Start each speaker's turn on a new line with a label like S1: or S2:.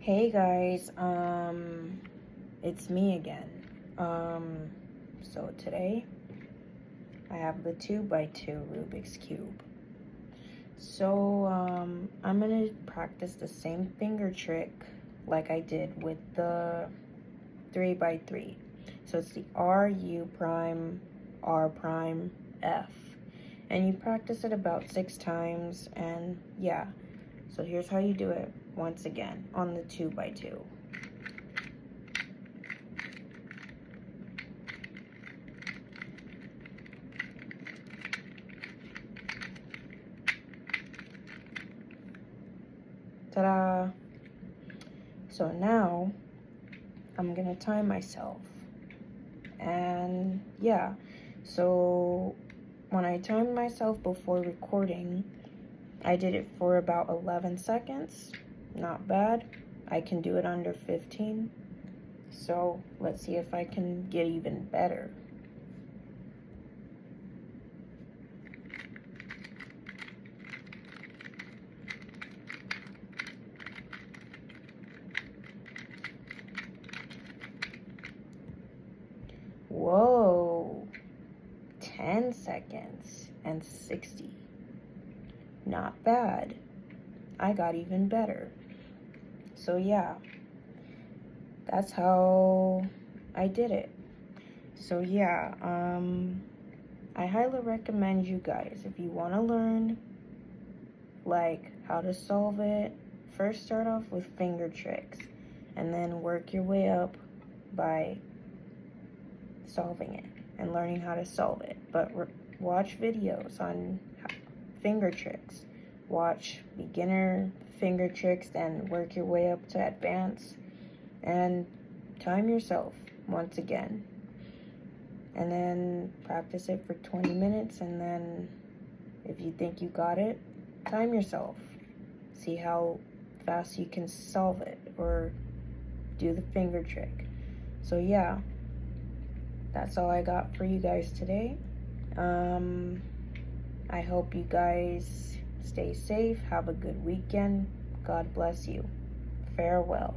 S1: Hey guys, it's me again. So today I have the 2x2 Rubik's Cube. So, I'm gonna practice the same finger trick like I did with the 3x3. So it's the R, U prime, R prime, F. And you practice it about 6 times, and yeah. So here's how you do it once again on the 2x2. Ta-da! So now I'm gonna time myself. And yeah, so when I timed myself before recording, I did it for about 11 seconds. Not bad. I can do it under 15. So let's see if I can get even better. Whoa, 10 seconds and 60. Not bad. I got even better. So yeah, that's how I did it. So yeah, I highly recommend you guys, if you want to learn like how to solve it, first start off with finger tricks and then work your way up by solving it and learning how to solve it. But watch videos on finger tricks. Watch beginner finger tricks, then work your way up to advanced, and time yourself once again. And then practice it for 20 minutes, and then if you think you got it, time yourself. See how fast you can solve it or do the finger trick. So yeah, that's all I got for you guys today. I hope you guys stay safe, have a good weekend. God bless you. Farewell.